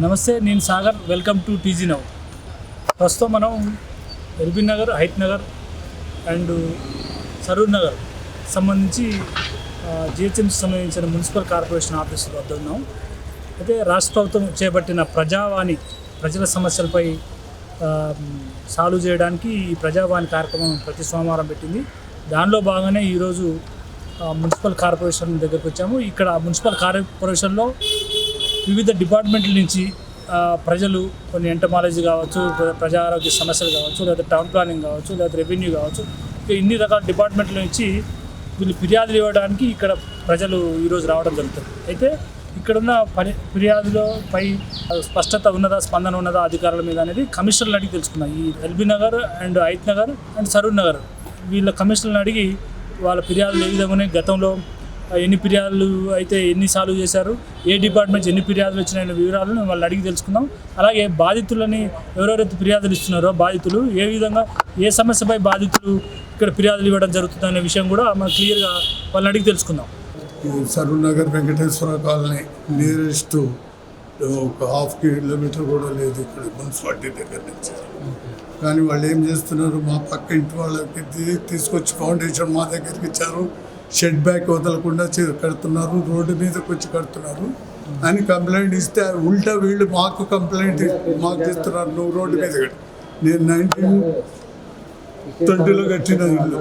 నమస్తే, నేను Sagar. Welcome to TG now. ప్రస్తుతం మనం ఎల్బీ నగర్, హైత్ నగర్ అండ్ సరూర్ నగర్ సంబంధించి జిహెచ్ఎంసీ సంబంధించిన మున్సిపల్ కార్పొరేషన్ ఆఫీస్ వద్ద ఉన్నాం. అయితే రాష్ట్ర ప్రభుత్వం చేపట్టిన ప్రజావాణి, ప్రజల సమస్యలపై సాల్వ్ చేయడానికి ఈ ప్రజావాణి కార్యక్రమం ప్రతి సోమవారం పెట్టింది. దానిలో భాగంగానే ఈరోజు మున్సిపల్ కార్పొరేషన్ దగ్గరికి వచ్చాము. ఇక్కడ మున్సిపల్ కార్పొరేషన్లో వివిధ డిపార్ట్మెంట్ల నుంచి ప్రజలు కొన్ని ఎంటమాలజీ కావచ్చు, ప్రజా ఆరోగ్య సమస్యలు కావచ్చు, లేదా టౌన్ ప్లానింగ్ కావచ్చు, లేదా రెవెన్యూ కావచ్చు, ఇన్ని రకాల డిపార్ట్మెంట్ల నుంచి వీళ్ళు ఫిర్యాదులు ఇవ్వడానికి ఇక్కడ ప్రజలు ఈరోజు రావడం జరుగుతుంది. అయితే ఇక్కడున్న ఫిర్యాదులపై స్పష్టత ఉన్నదా, స్పందన ఉన్నదా అధికారుల మీద అనేది కమిషనర్లు అడిగి తెలుసుకున్నాం. ఈ LB Nagar and Hayath Nagar and Saroor Nagar వీళ్ళ కమిషనర్లను అడిగి వాళ్ళ ఫిర్యాదులు ఏ విధంగా ఉన్నాయి, గతంలో ఎన్ని ఫిర్యాదులు అయితే ఎన్ని సాల్వ్ చేశారు, ఏ డిపార్ట్మెంట్స్ ఎన్ని ఫిర్యాదులు వచ్చినాయన్న వివరాలను వాళ్ళు అడిగి తెలుసుకుందాం. అలాగే బాధితులని ఎవరెవరైతే ఫిర్యాదులు ఇస్తున్నారో బాధితులు ఏ విధంగా ఏ సమస్యపై బాధితులు ఇక్కడ ఫిర్యాదులు ఇవ్వడం జరుగుతుందనే విషయం కూడా మనం క్లియర్గా వాళ్ళని అడిగి తెలుసుకుందాం. సరూర్ నగర్ వెంకటేశ్వర కాలనీ నియరెస్ట్ ఒక ½ కిలోమీటర్ కూడా లేదు ఇక్కడ మున్సిపాలిటీ దగ్గర నుంచి. కానీ వాళ్ళు ఏం చేస్తున్నారు, మా పక్క ఇంటి వాళ్ళకి తీసుకొచ్చి ఫౌండేషన్ మా దగ్గరికి ఇచ్చారు, షెడ్ బ్యాక్ వదలకుండా కడుతున్నారు, రోడ్డు మీదకి వచ్చి కడుతున్నారు అని కంప్లైంట్ ఇస్తే ఉల్టా వీళ్ళు మాకు కంప్లైంట్ మాకు ఇస్తున్నారు, నువ్వు రోడ్డు మీద కట్టు. నేను 1920లో కట్టిన ఇల్లు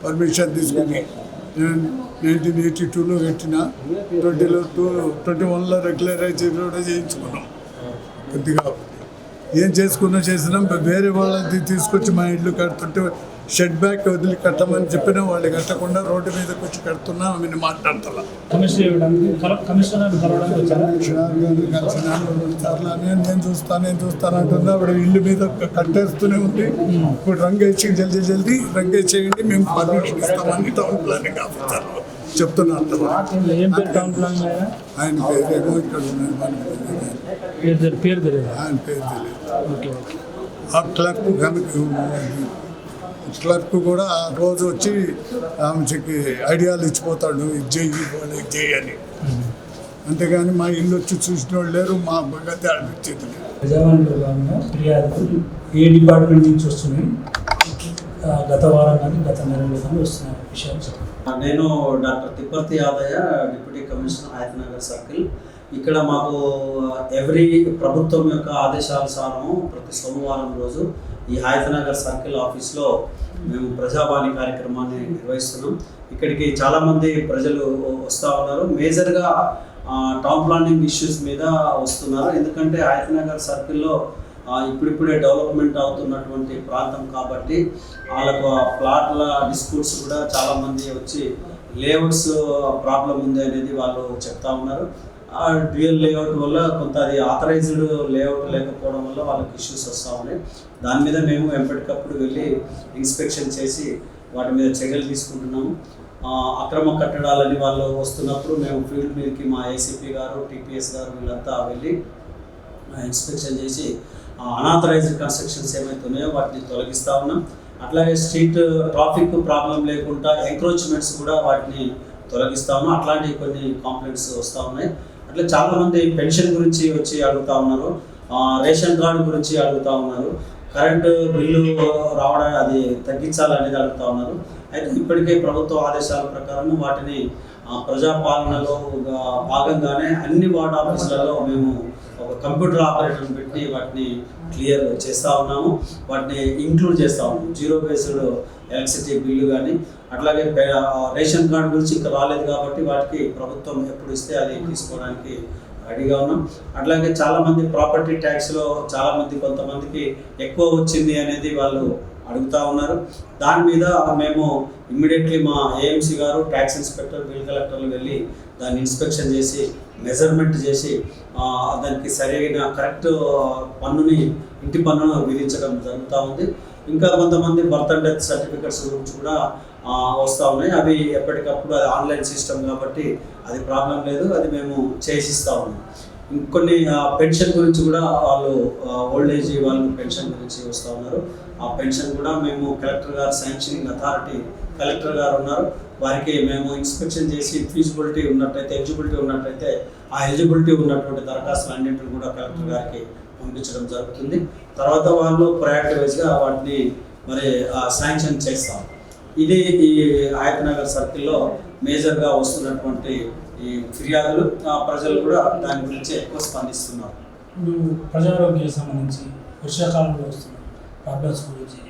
పర్మిషన్ తీసుకుని, నేను 1982లో కట్టిన, 21లో రెగ్యులరైజ్ కూడా చేయించుకున్నాం. కొద్దిగా ఏం చేసినాం, వేరే వాళ్ళది తీసుకొచ్చి మా ఇల్లు కడుతుంటే షెడ్ బ్యాక్ వదిలి కట్టమని చెప్పినా వాళ్ళు కట్టకుండా రోడ్డు మీదకి వచ్చి కడుతున్నా ఆమెను మాట్లాడుతున్నా. నేను చూస్తాను అంటున్నా. అప్పుడు ఇల్లు మీద కట్టేస్తూనే ఉంది. ఇప్పుడు రంగేసి జల్దీ రంగేసేయండి, మేము పర్మిషన్ ఇస్తామని టౌన్ ప్లానింగ్ ఆఫీసర్ చెప్తున్నారు. ఆయన పేరేమో ఇక్కడ పేరు తెలియదు. ఆయన పేరు తెలియదు. ఆ క్లర్క్ కూడా రోజు వచ్చి ఆమెకి ఐడియాలు ఇచ్చిపోతాడు, ఇది చెయ్యి అని. అంతేగాని మా ఇల్లు వచ్చి చూసిన వాళ్ళు లేరు, మా గతి అనిపించేది. ఏ డిపార్ట్మెంట్ నుంచి వస్తున్నాయి, గత వారం కానీ గత నెలలో కానీ వస్తున్న విషయాలు చెప్పండి. నేను doctor Tipparthi Yadaiah, deputy commissioner Hayath Nagar circle. ఇక్కడ మాకు ప్రభుత్వం యొక్క ఆదేశానుసారము ప్రతి సోమవారం రోజు ఈ హైత్ నగర్ సర్కిల్ ఆఫీస్లో మేము ప్రజావాణి కార్యక్రమాన్ని నిర్వహిస్తున్నాం. ఇక్కడికి చాలామంది ప్రజలు వస్తూ ఉన్నారు. మేజర్గా టౌన్ ప్లానింగ్ ఇష్యూస్ మీద వస్తున్నారు. ఎందుకంటే హైత్ నగర్ సర్కిల్లో ఇప్పుడిప్పుడే డెవలప్మెంట్ అవుతున్నటువంటి ప్రాంతం కాబట్టి వాళ్ళకు ప్లాట్ల డిస్ప్యూట్స్ కూడా చాలామంది వచ్చి లేఅవుట్స్ ప్రాబ్లం ఉంది అనేది వాళ్ళు చెప్తా ఉన్నారు. డ్యూయల్ లేఅవుట్ వల్ల కొంత అది ఆథరైజ్డ్ లేఅవుట్ లేకపోవడం వల్ల వాళ్ళకి ఇష్యూస్ వస్తూ ఉన్నాయి. దాని మీద మేము ఎప్పటికప్పుడు వెళ్ళి ఇన్స్పెక్షన్ చేసి వాటి మీద చర్యలు తీసుకుంటున్నాము. అక్రమ కట్టడాలని వాళ్ళు వస్తున్నప్పుడు మేము ఫీల్డ్ మీదకి మా ఏసీపీ గారు, టీపీఎస్ గారు వీళ్ళంతా వెళ్ళి ఇన్స్పెక్షన్ చేసి అనాథరైజ్డ్ కన్స్ట్రక్షన్స్ ఏమైతే ఉన్నాయో వాటిని తొలగిస్తూ ఉన్నాం. అట్లాగే స్ట్రీట్ ట్రాఫిక్ ప్రాబ్లం లేకుండా ఎంక్రోచ్మెంట్స్ కూడా వాటిని తొలగిస్తూ ఉన్నాం. అట్లాంటి కొన్ని కంప్లైంట్స్ వస్తూ ఉన్నాయి. అట్లా చాలామంది పెన్షన్ గురించి వచ్చి అడుగుతూ ఉన్నారు, రేషన్ కార్డు గురించి అడుగుతూ ఉన్నారు, కరెంటు బిల్లు రావడం అది తగ్గించాలనేది అడుగుతూ ఉన్నారు. అయితే ఇప్పటికే ప్రభుత్వ ఆదేశాల ప్రకారం వాటిని ప్రజాపాలనలో భాగంగానే అన్ని వార్డ్ ఆఫీసులలో మేము ఒక కంప్యూటర్ ఆపరేటర్ని పెట్టి వాటిని క్లియర్ చేస్తూ ఉన్నాము. వాటిని ఇంక్లూడ్ చేస్తూ ఉన్నాము. జీరో బేస్డ్ ఎలక్ట్రిసిటీ బిల్లు కానీ, అట్లాగే రేషన్ కార్డు గురించి ఇంకా రాలేదు కాబట్టి వాటికి ప్రభుత్వం ఎప్పుడు ఇస్తే అది తీసుకోవడానికి రెడీగా ఉన్నాం. అట్లాగే చాలామంది ప్రాపర్టీ ట్యాక్స్లో కొంతమందికి ఎక్కువ వచ్చింది అనేది వాళ్ళు అడుగుతూ ఉన్నారు. దాని మీద మేము ఇమ్మీడియట్లీ మా ఏఎంసీ గారు, ట్యాక్స్ ఇన్స్పెక్టర్, బిల్ కలెక్టర్లు వెళ్ళి దాన్ని ఇన్స్పెక్షన్ చేసి మెజర్మెంట్ చేసి దానికి సరైన కరెక్ట్ ఇంటి పన్నును విధించడం జరుగుతూ ఉంది. ఇంకా కొంతమంది బర్త్ అండ్ డెత్ సర్టిఫికెట్స్ గురించి కూడా వస్తూ ఉన్నాయి. అవి ఎప్పటికప్పుడు అది ఆన్లైన్ సిస్టమ్ కాబట్టి అది ప్రాబ్లం లేదు, అది మేము చేసిస్తూ ఉన్నాం. ఇంకొన్ని పెన్షన్ గురించి కూడా వాళ్ళు ఓల్డ్ ఏజ్ వాళ్ళు పెన్షన్ గురించి వస్తూ ఉన్నారు. ఆ పెన్షన్ కూడా మేము కలెక్టర్ గారు శాంక్షనింగ్ అథారిటీ కలెక్టర్ గారు ఉన్నారు. వారికి మేము ఇన్స్పెక్షన్ చేసి ఫీజిబిలిటీ ఉన్నట్టయితే, ఎలిజిబిలిటీ ఉన్నట్టయితే ఆ ఎలిజిబిలిటీ ఉన్నటువంటి దరఖాస్తులు అన్నింటిని కూడా కలెక్టర్ గారికి పంపించడం జరుగుతుంది. తర్వాత వాళ్ళు ప్రయారిటీ వైజ్గా వాటిని మరి శాంక్షన్ చేస్తాం. ఇది ఈ హయత్ నగర్ సర్కిల్లో మేజర్గా వస్తున్నటువంటి ఈ ఫిర్యాదులు. ప్రజలు కూడా దాని గురించి ఎక్కువ స్పందిస్తున్నారు. ఇప్పుడు ప్రజారోగ్యానికి సంబంధించి వర్షాకాలంలో వస్తున్న ప్రాబ్లమ్స్ గురించి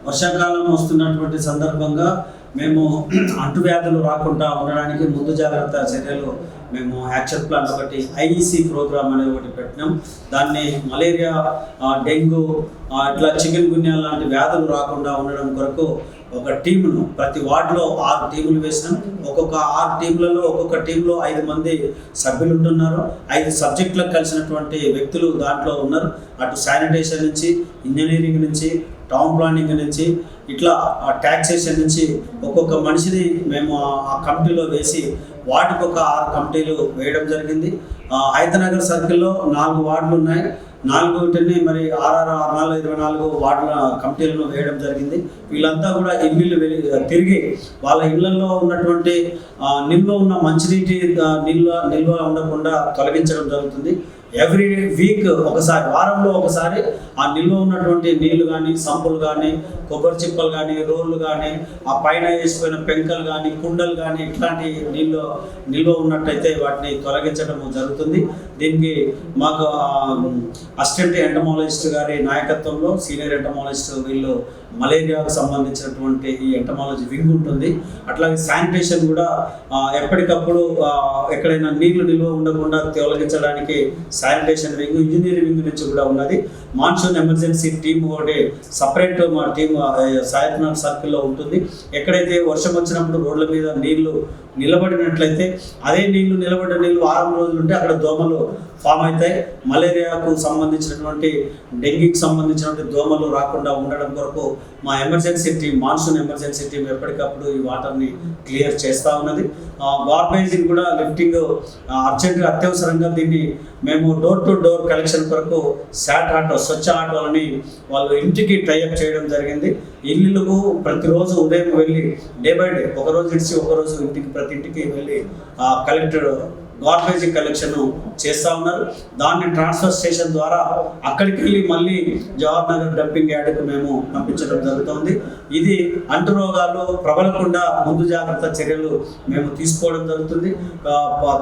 వర్షాకాలం వస్తున్నటువంటి సందర్భంగా మేము అంటువ్యాధులు రాకుండా ఉండడానికి ముందు జాగ్రత్త చర్యలు మేము యాక్షన్ ప్లాన్ ఒకటి ఐఈసీ ప్రోగ్రామ్ అనేది ఒకటి పెట్టినాం. దాన్ని మలేరియా, డెంగ్యూ, ఇట్లా చికెన్ గున్యా లాంటి వ్యాధులు రాకుండా ఉండడం కొరకు ఒక టీమును ప్రతి వార్డులో 6 టీములు వేసినాం. ఒక్కొక్క 6 టీంలలో ఒక్కొక్క టీంలో 5 మంది సభ్యులు ఉంటున్నారు. 5 సబ్జెక్టులకు కలిసినటువంటి వ్యక్తులు దాంట్లో ఉన్నారు. అటు శానిటేషన్ నుంచి, ఇంజనీరింగ్ నుంచి, టౌన్ ప్లానింగ్ నుంచి, ఇట్లా ట్యాక్సేషన్ నుంచి ఒక్కొక్క మనిషిని మేము ఆ కమిటీలో వేసి వాటికి ఒక 6 కమిటీలు వేయడం జరిగింది. హయత్ నగర్ సర్కిల్లో 4 వార్డులు ఉన్నాయి. 4 మరి 24 వార్డుల కమిటీలను వేయడం జరిగింది. వీళ్ళంతా కూడా ఇల్లు తిరిగి వాళ్ళ ఇళ్లలో ఉన్నటువంటి నిల్వ ఉన్న మంచినీటి నిల్వ ఉండకుండా తొలగించడం జరుగుతుంది. ఎవ్రీ వీక్ ఒకసారి, వారంలో ఒకసారి ఆ నిల్వ ఉన్నటువంటి నీళ్లు కానీ, సంపులు కానీ, కొబ్బరి చిప్పలు కానీ, రోళ్ళు కానీ, ఆ పైన వేసిపోయిన పెంకలు కానీ, కుండలు కానీ, ఇట్లాంటి నిల్వ ఉన్నట్టయితే వాటిని తొలగించడం జరుగుతుంది. దీనికి మాకు అసిస్టెంట్ ఎంటమాలజిస్ట్ గారి నాయకత్వంలో సీనియర్ ఎంటమాలజిస్ట్ వీళ్ళు మలేరియాకు సంబంధించినటువంటి ఈ ఎంటమాలజీ వింగ్ ఉంటుంది. అట్లాగే శానిటేషన్ కూడా ఎప్పటికప్పుడు ఎక్కడైనా నీళ్లు నిల్వ ఉండకుండా తొలగించడానికి శానిటేషన్ వింగ్, ఇంజనీరింగ్ వింగ్ నుంచి కూడా ఉన్నది. మాన్సూన్ ఎమర్జెన్సీ టీమ్ ఒకటి సపరేట్ మా టీమ్ హయత్ నగర్ సర్కిల్లో ఉంటుంది. ఎక్కడైతే వర్షం వచ్చినప్పుడు రోడ్ల మీద నీళ్లు నిలబడినట్లయితే అదే నిలబడిన నీళ్లు వారం రోజులు ఉంటే అక్కడ దోమలు ఫామ్ అవుతాయి. మలేరియాకు సంబంధించినటువంటి, డెంగీకి సంబంధించినటువంటి దోమలు రాకుండా ఉండడం కొరకు మా emergency team, monsoon emergency team ఎప్పటికప్పుడు ఈ వాటర్ని క్లియర్ చేస్తూ ఉన్నది. గార్బేజింగ్ కూడా లిఫ్టింగ్ అర్జెంట్గా, అత్యవసరంగా దీన్ని మేము డోర్ టు డోర్ కలెక్షన్ కొరకు శాట్ ఆటో, స్వచ్ఛ ఆటోలని వాళ్ళు ఇంటికి టైఅప్ చేయడం జరిగింది. ఇల్లుకు ప్రతిరోజు ఉదయం వెళ్ళి డే బై డే, ఒకరోజు ఇడిచి ఒకరోజు ప్రతి ఇంటికి వెళ్ళి కలెక్టర్ గార్బేజ్ కలెక్షన్ చేస్తూ ఉన్నారు. దాన్ని ట్రాన్స్ఫర్ స్టేషన్ ద్వారా అక్కడికి వెళ్ళి మళ్ళీ జవహర్ నగర్ డంపింగ్ యార్డ్కు మేము పంపించడం జరుగుతుంది. ఇది అంటు రోగాలు ప్రబలకుండా ముందు జాగ్రత్త చర్యలు మేము తీసుకోవడం జరుగుతుంది.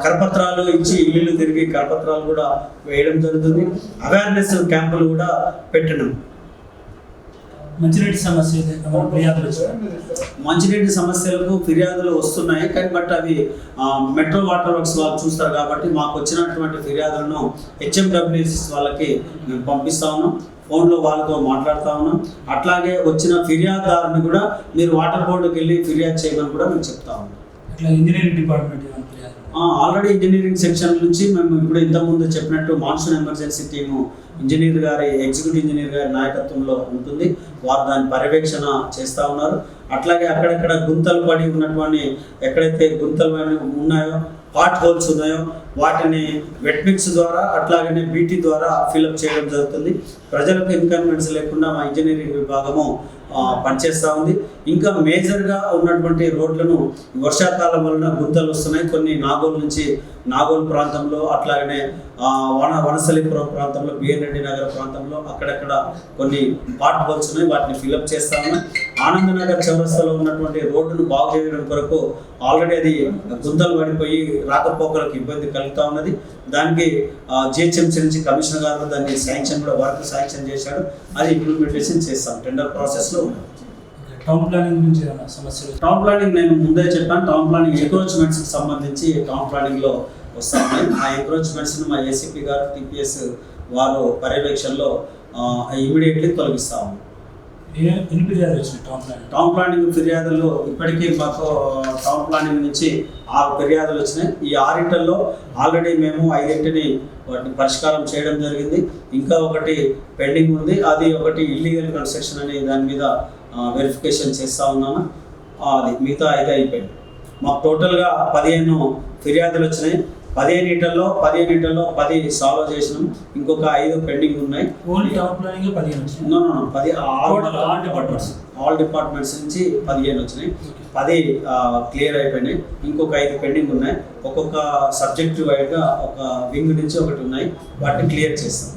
కరపత్రాలు ఇచ్చి ఇల్లు తిరిగి కరపత్రాలు కూడా వేయడం జరుగుతుంది. అవేర్నెస్ క్యాంపులు కూడా పెట్టడం. మంచినీటి సమస్య, మంచినీటి సమస్యలకు ఫిర్యాదులు వస్తున్నాయి, కానీ బట్ అవి మెట్రో వాటర్ వర్క్స్ వాళ్ళు చూస్తారు కాబట్టి మాకు వచ్చినటువంటి ఫిర్యాదులను HMWCS వాళ్ళకి మేము పంపిస్తా ఉన్నాం. ఫోన్లో వాళ్ళతో మాట్లాడుతూ ఉన్నాం. అట్లాగే వచ్చిన ఫిర్యాదుదారుని కూడా మీరు వాటర్ బోర్డుకి వెళ్ళి ఫిర్యాదు చేయమని కూడా మేము చెప్తా ఉన్నాం. ఇట్లా engineering department already engineering section నుంచి మేము ఇప్పుడు ఇంతకుముందు చెప్పినట్టు మాన్సూన్ ఎమర్జెన్సీ టీము ఇంజనీర్ గారి, ఎగ్జిక్యూటివ్ ఇంజనీర్ గారి నాయకత్వంలో ఉంటుంది. వారు దాని పర్యవేక్షణ చేస్తూ ఉన్నారు. అట్లాగే అక్కడక్కడ గుంతలు పడి ఉన్నటువంటి, ఎక్కడైతే గుంతలు ఉన్నాయో, పాట్ హోల్స్ ఉన్నాయో వాటిని వెట్ మిక్స్ ద్వారా అట్లాగనే బీటీ ద్వారా ఫిల్అప్ చేయడం జరుగుతుంది. ప్రజలకు ఇన్కన్వీనియన్స్ లేకుండా మా ఇంజనీరింగ్ విభాగము పనిచేస్తూ ఉంది. ఇంకా మేజర్గా ఉన్నటువంటి రోడ్లను వర్షాకాలం వలన గుంతలు వస్తున్నాయి. కొన్ని నాగోల్ ప్రాంతంలో, అట్లాగనే వనసలిపురం ప్రాంతంలో, బిఎన్ రెడ్డి నగర్ ప్రాంతంలో అక్కడక్కడ కొన్ని పాట్ హోల్స్ ఉన్నాయి. వాటిని ఫిల్అప్ చేస్తా ఉన్నాం. ఆనందనగర్ చౌరస్తాలో ఉన్నటువంటి రోడ్డును బాగు చేయడం కొరకు ఆల్రెడీ అది గుంతలు పడిపోయి రాకపోకలకు ఇబ్బంది కలుగుతూ ఉన్నది. దానికి GHMC నుంచి కమిషనర్ గారు దాన్ని శాంక్షన్ కూడా వర్క్ శాంక్షన్ చేశాడు. అది ఇంప్లిమెంటేషన్ చేస్తాం. టెండర్ ప్రాసెస్లో ఉంది. టౌన్ ప్లానింగ్ గురించి సమస్యలు? టౌన్ ప్లానింగ్ నేను ముందే చెప్పాను. టౌన్ ప్లానింగ్ ఎంక్రోచ్మెంట్స్కి సంబంధించి టౌన్ ప్లానింగ్లో వస్తా ఉన్నాయి. ఆ ఎంక్రోచ్మెంట్స్ని మా ACP గారు, TPS వారు పర్యవేక్షణలో ఇమీడియట్లీ తొలగిస్తా ఉన్నాం. ఎన్ని ఫిర్యాదులు వచ్చినాయి టౌన్ ప్లానింగ్ ఫిర్యాదులు? ఇప్పటికీ మాకు టౌన్ ప్లానింగ్ నుంచి 6 ఫిర్యాదులు వచ్చినాయి. ఈ 6 ఆల్రెడీ మేము 5 వాటిని పరిష్కారం చేయడం జరిగింది. ఇంకా ఒకటి పెండింగ్ ఉంది. అది ఒకటి ఇల్లీగల్ కన్స్ట్రక్షన్ అనే దాని మీద వెరిఫికేషన్ చేస్తూ ఉన్నాను. అది మిగతా 5 అయిపోయింది. మాకు టోటల్గా 15 ఫిర్యాదులు వచ్చినాయి. 15 ఇంటర్లో 10 సాల్వ్ చేసినాం, ఇంకొక 5 పెండింగ్ ఉన్నాయి. ఓన్లీ టౌన్ ప్లానింగ్ 15 వచ్చినాయి. No 10 Total all departments. All departments నుంచి 15 వచ్చినాయి. 10 క్లియర్ అయిపోయినాయి, ఇంకొక 5 పెండింగ్ ఉన్నాయి. ఒక్కొక్క సబ్జెక్ట్ వైడ్గా ఒక వింగ్ నుంచి ఒకటి ఉన్నాయి, వాటిని క్లియర్ చేస్తాం.